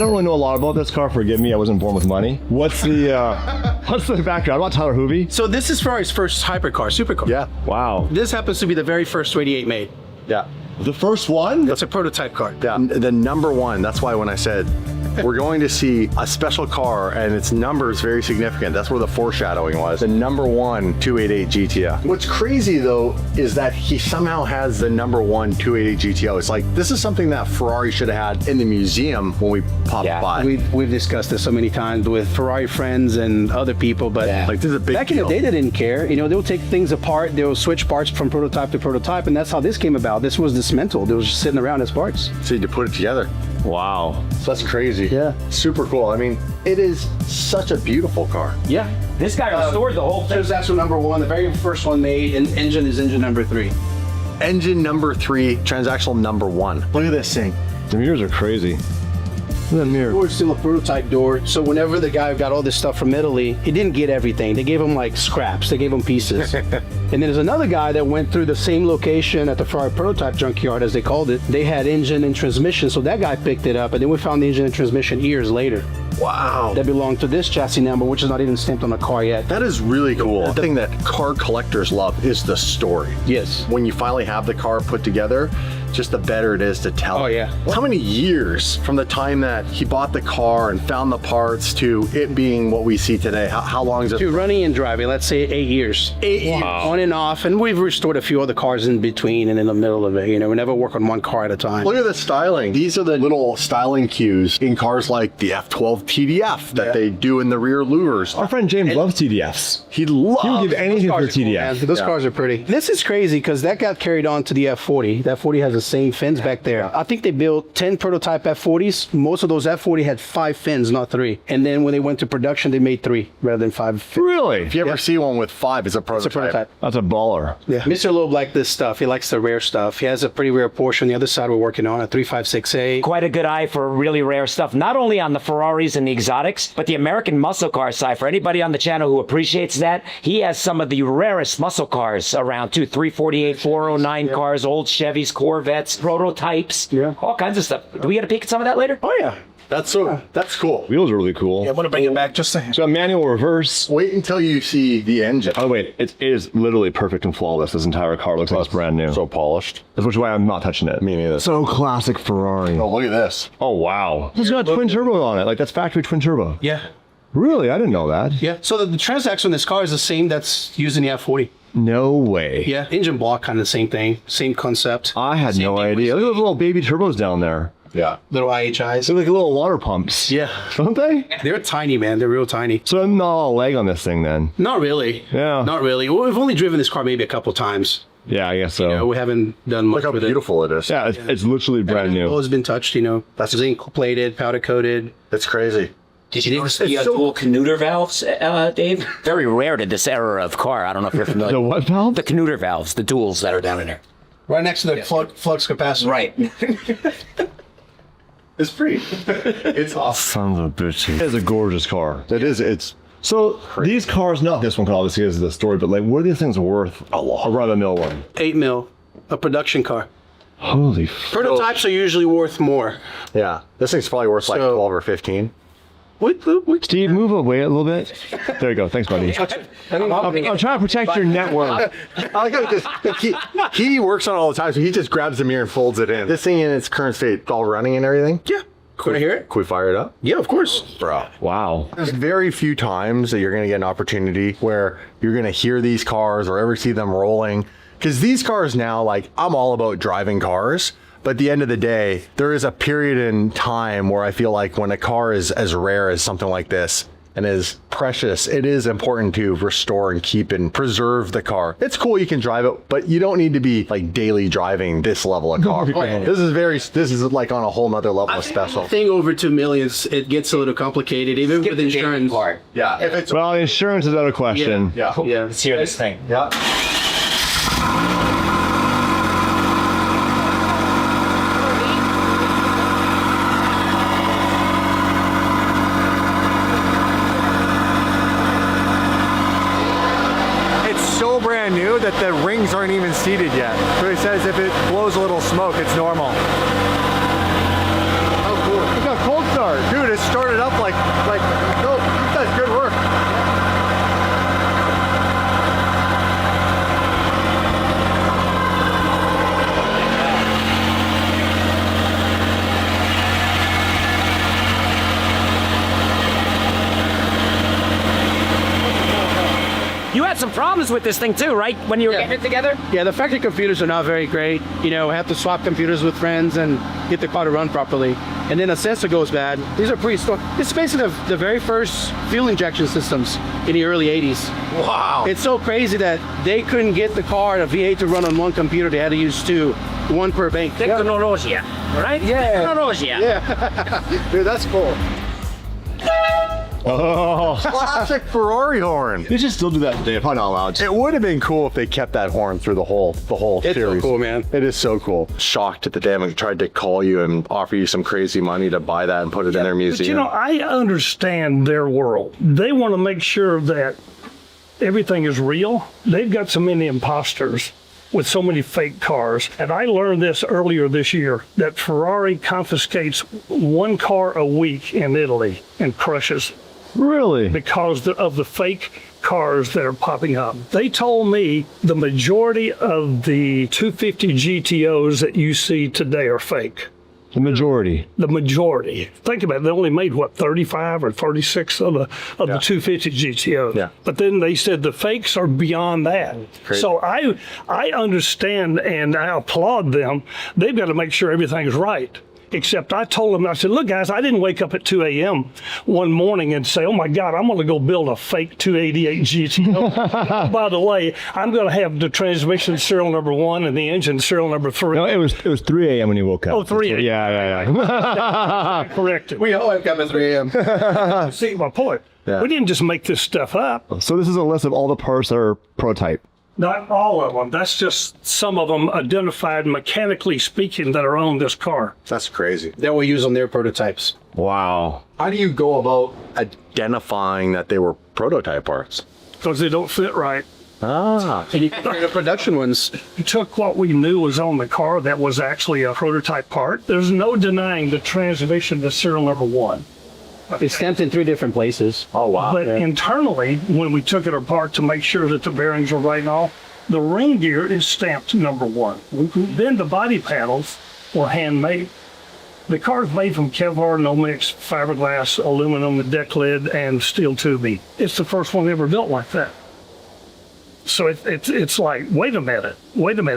I don't really know a lot about this car. Forgive me, I wasn't born with money. What's the background? I'm not Tyler Hoovy. So this is Ferrari's first hypercar, supercar. Yeah. Wow. This happens to be the very first 288 made. Yeah. The first one? That's a prototype car. Yeah. The number one, that's why when I said we're going to see a special car and its number is very significant. That's where the foreshadowing was. The number one 288 GTO. What's crazy though is that he somehow has the number one 288 GTO. It's like, this is something that Ferrari should have had in the museum when we popped by. We've discussed this so many times with Ferrari friends and other people, but Like, this is a big back deal. in the day, they didn't care. You know, they'll take things apart, they'll switch parts from prototype to prototype, and that's how this came about. This was dismantled. It was just sitting around as parts. So you put it together. Wow. So that's crazy. Yeah. Super cool. I mean, it is such a beautiful car. Yeah. This guy restored the whole thing. That's number one, the very first one made, and engine is engine number 3. Engine number 3, transactional number 1. Look at this thing. The mirrors are crazy. Look at that mirror. Door is still a prototype door, so whenever the guy got all this stuff from Italy, he didn't get everything. They gave him like scraps, they gave him pieces. And then there's another guy that went through the same location at the Ferrari prototype junkyard, as they called it. They had engine and transmission, so that guy picked it up, and then we found the engine and transmission years later. Wow. That belonged to this chassis number, which is not even stamped on the car yet. That is really cool. The thing that car collectors love is the story. Yes. When you finally have the car put together, just the better it is to tell. Oh, it. yeah. How many years from the time that he bought the car and found the parts to it being what we see today? How long is it? To running and driving, let's say 8 years. 8 years. On and off, and we've restored a few other cars in between and in the middle of it. You know, we never work on one car at a time. Look at the styling. These are the little styling cues in cars like the F12 TDF that they do in the rear louvers. Our friend James loves TDFs. He loves. He would give anything for a TDF. Those cars are pretty. This is crazy because that got carried on to the F40. That 40 has the same fins back there. I think they built 10 prototype F40s. Most of those F40 had 5 fins, not 3. And then when they went to production, they made 3 rather than 5 fins. Really? If you ever see one with 5, it's a prototype. It's a prototype. That's a baller. Yeah. Mr. Loeb likes this stuff. He likes the rare stuff. He has a pretty rare Porsche on the other side we're working on, a 356A. Quite a good eye for really rare stuff, not only on the Ferraris and the exotics, but the American muscle car side. For anybody on the channel who appreciates that, he has some of the rarest muscle cars around too. 348, 409 cars, old Chevys, Corvettes, prototypes, all kinds of stuff. Do we get a peek at some of that later? Oh, yeah. That's cool. Wheels are really cool. I want to bring it back just a So a manual reverse. Wait until you see the engine. Oh wait, it is literally perfect and flawless. This entire car looks like it's brand new. So polished. That's which is why I'm not touching it. Me neither. So classic Ferrari. Oh, look at this. Oh wow. It's got twin turbo on it. Like that's factory twin turbo. Yeah. Really? I didn't know that. Yeah. So the transaxle in this car is the same that's used in the F40. No way. Yeah. Engine block, kind of the same thing. Same concept. I had no idea. Look at those little baby turbos down there. Yeah. Little IHIs. They're like little water pumps. Yeah. Don't they? They're tiny, man. They're real tiny. So I'm not a leg on this thing then. Not really. Yeah. Not really. Well, we've only driven this car maybe a couple times. Yeah, I guess so. You know, we haven't done much Look how with beautiful it is. Yeah, it's literally brand it. new. Well, it's been touched, you know. That's- zinc plated, powder coated. It's crazy. Did you notice the dual Canuter valves, Dave? Very rare to this era of car. I don't know if you're familiar. The what valve? The Canuter valves, the duals that are down in there. Right next to the flux capacitor. Right. It's pretty. It's awesome. Son of a bitch. It is a gorgeous car. It is. It's so these cars, not this one, because obviously is the story, but like, what are these things worth? A lot. A run-of-the-mill one. 8 mil, a production car. Holy. Prototypes are usually worth more. Yeah. This thing's probably worth like So- 12 or 15. Steve, move away a little bit. There you go. Thanks, buddy. I'm trying to protect your network. I like how he works on it all the time, so he just grabs the mirror and folds it in. This thing in its current state, all running and everything. Yeah. Want to hear it? Can we fire it up? Yeah, of course. Bro. Wow. There's very few times that you're going to get an opportunity where you're going to hear these cars or ever see them rolling. Because these cars now, like, I'm all about driving cars. But at the end of the day, there is a period in time where I feel like when a car is as rare as something like this and is precious, it is important to restore and keep and preserve the car. It's cool you can drive it, but you don't need to be like daily driving this level of car. This is like on a whole nother level of special. Thing over 2 millions, it gets a little complicated, even with insurance. Yeah. If it's Well, insurance is out of question. Yeah. Let's hear this thing. yeah. So brand new that the rings aren't even seated yet. So he says if it blows a little smoke, it's normal. Oh, cool. Look how cold start. Dude, it started up like, no, that's good work. You had some problems with this thing too, right? When you were getting it together? Yeah, the factory computers are not very great. You know, I have to swap computers with friends and get the car to run properly. And then a sensor goes bad. These are prehistoric. This is basically the very first fuel injection systems in the early 80s. Wow. It's so crazy that they couldn't get the car, the V8, to run on one computer. They had to use two, one per bank. Technologia, right? Yeah. Technologia. Yeah. Dude, that's cool. Oh, Classic Ferrari horn. they should still do that today. Probably not allowed to. It would have been cool if they kept that horn through the whole It's series. so cool, man. It is so cool. Shocked at the Damon tried to call you and offer you some crazy money to buy that and put it in their museum. But you know, I understand their world. They want to make sure that everything is real. They've got so many imposters with so many fake cars. And I learned this earlier this year, that Ferrari confiscates one car a week in Italy and crushes Really? because of the fake cars that are popping up. They told me the majority of the 250 GTOs that you see today are fake. The majority. The majority. Think about it. They only made, what, 35 or 36 of the 250 GTOs. Yeah. But then they said the fakes are beyond that. Crazy. So I understand and I applaud them. They've got to make sure everything's right. Except I told them, I said, look, guys, I didn't wake up at 2 a.m. one morning and say, oh, my God, I'm going to go build a fake 288 GTO. By the way, I'm going to have the transmission serial number 1 and the engine serial number 3. No, it was 3 a.m. when you woke up. Oh, 3 a.m. Yeah. Corrected. We all wake up at 3 a.m. See my point. Yeah. We didn't just make this stuff up. So this is a list of all the parts that are prototype. Not all of them. That's just some of them identified mechanically speaking that are on this car. That's crazy. That we use on their prototypes. Wow. How do you go about identifying that they were prototype parts? Because they don't fit right. Ah. And you can the production ones. We took what we knew was on the car that was actually a prototype part. There's no denying the transmission to serial number 1. It's stamped in 3 different places. Oh, wow. But internally, when we took it apart to make sure that the bearings were right and all, the ring gear is stamped number 1. Then the body panels were handmade. The car's made from Kevlar, no-mix, fiberglass, aluminum, the deck lid, and steel tubing. It's the first one ever built like that. So it's like, wait a minute,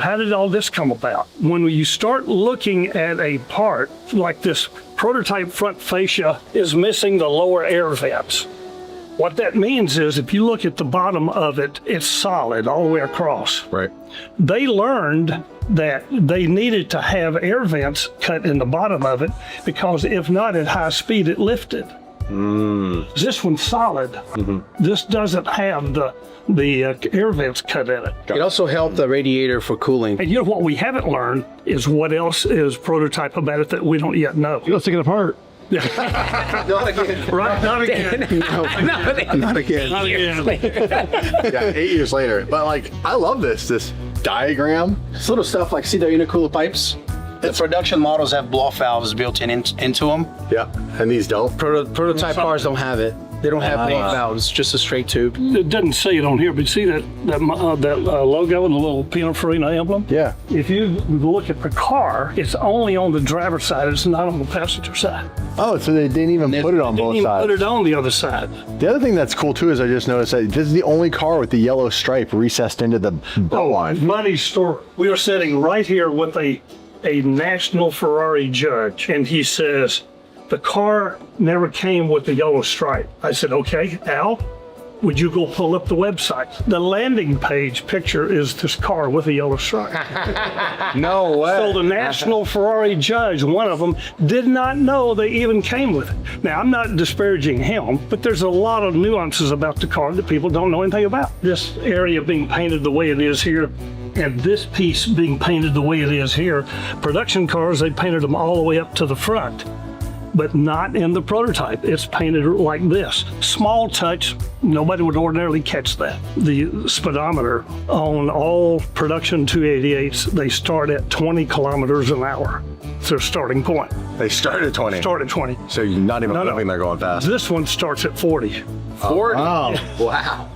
how did all this come about? When you start looking at a part like this prototype front fascia is missing the lower air vents. What that means is if you look at the bottom of it, it's solid all the way across. Right. They learned that they needed to have air vents cut in the bottom of it because if not at high speed, it lifted. This one's solid. This doesn't have the air vents cut in it. It also helped the radiator for cooling. And you know what we haven't learned is what else is prototype about it that we don't yet know. Let's take it apart. Not again. Right? Not again. Not again. Not again. Yeah, 8 years later. But like, I love this diagram. It's little stuff like, see the intercooler pipes? The production models have blow valves built into them. Yeah. And these don't. Prototype cars don't have it. They don't have blow valves, just a straight tube. It doesn't say it on here, but see that logo and the little Pininfarina emblem? Yeah. If you look at the car, it's only on the driver's side. It's not on the passenger side. Oh, so they didn't even put it on both Didn't even sides. put it on the other side. The other thing that's cool too is I just noticed that this is the only car with the yellow stripe recessed into the bow line. Money story. We are sitting right here with a national Ferrari judge, and he says, the car never came with the yellow stripe. I said, okay, Al, would you go pull up the website? The landing page picture is this car with a yellow stripe. No way. So the national Ferrari judge, one of them, did not know they even came with it. Now, I'm not disparaging him, but there's a lot of nuances about the car that people don't know anything about. This area being painted the way it is here, and this piece being painted the way it is here, production cars, they painted them all the way up to the front. but not in the prototype. It's painted like this. Small touch, nobody would ordinarily catch that. The speedometer on all production 288s, they start at 20 kilometers an hour. It's their starting point. They start at 20. Start at 20. So you're not even No, no. moving, they're going fast. This one starts at 40. 40? Wow. Wow.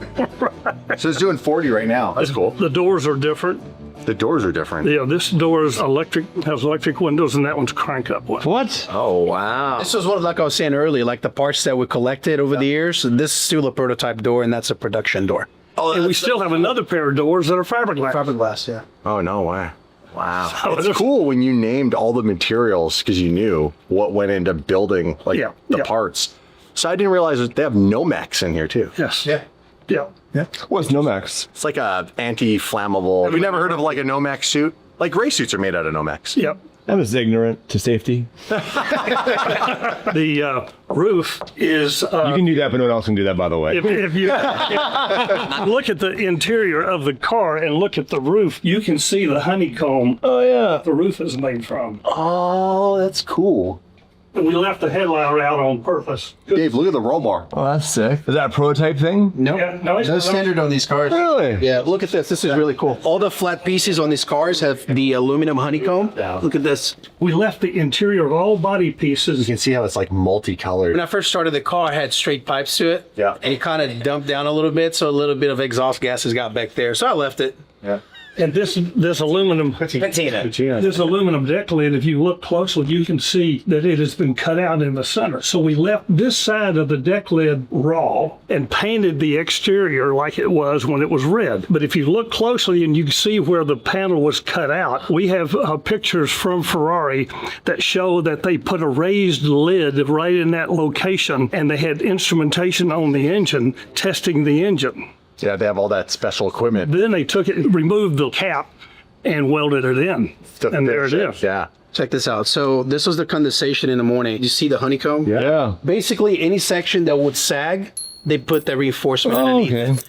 So it's doing 40 right now. That's cool. The doors are different. The doors are different. Yeah, this door is electric, has electric windows, and that one's crank up one. What? Oh, wow. This was like I was saying earlier, like the parts that we collected over the years. This is still a prototype door, and that's a production door. Oh, And we still have another pair of doors that are fiberglass. Fiberglass, yeah. Oh, no way. Wow. So It's this- cool when you named all the materials because you knew what went into building like Yeah, the yeah. parts. So I didn't realize that they have Nomex in here too. Yes. Yeah. Yeah. What's Nomex? It's like a anti-flammable. Have you never heard of like a Nomex suit? Like race suits are made out of Nomex. Yep. I'm as ignorant to safety. The roof is. You can do that, but no one else can do that, by the way. If you look at the interior of the car and look at the roof, you can see the honeycomb Oh, yeah. the roof is made from. Oh, that's cool. And we left the headliner out on purpose. Dave, look at the roll bar. Oh, that's sick. Is that a prototype thing? No, Yeah, no, it's- that's standard on these cars. Really? Yeah, look at this. This is really cool. All the flat pieces on these cars have the aluminum honeycomb. Look at this. We left the interior of all body pieces. You can see how it's like multicolored. When I first started the car, I had straight pipes to it. Yeah. And it kind of dumped down a little bit, so a little bit of exhaust gases got back there. So I left it. Yeah. And this aluminum Patina. this aluminum deck lid, if you look closely, you can see that it has been cut out in the center. So we left this side of the deck lid raw and painted the exterior like it was when it was red. But if you look closely and you see where the panel was cut out, we have pictures from Ferrari that show that they put a raised lid right in that location, and they had instrumentation on the engine testing the engine. Yeah, they have all that special equipment. Then they took it, removed the cap, and welded it in. to And there it fix is. Yeah. Check this out. So this was the condensation in the morning. You see the honeycomb? Yeah. Basically, any section that would sag, they put the reinforcement Oh, underneath. okay.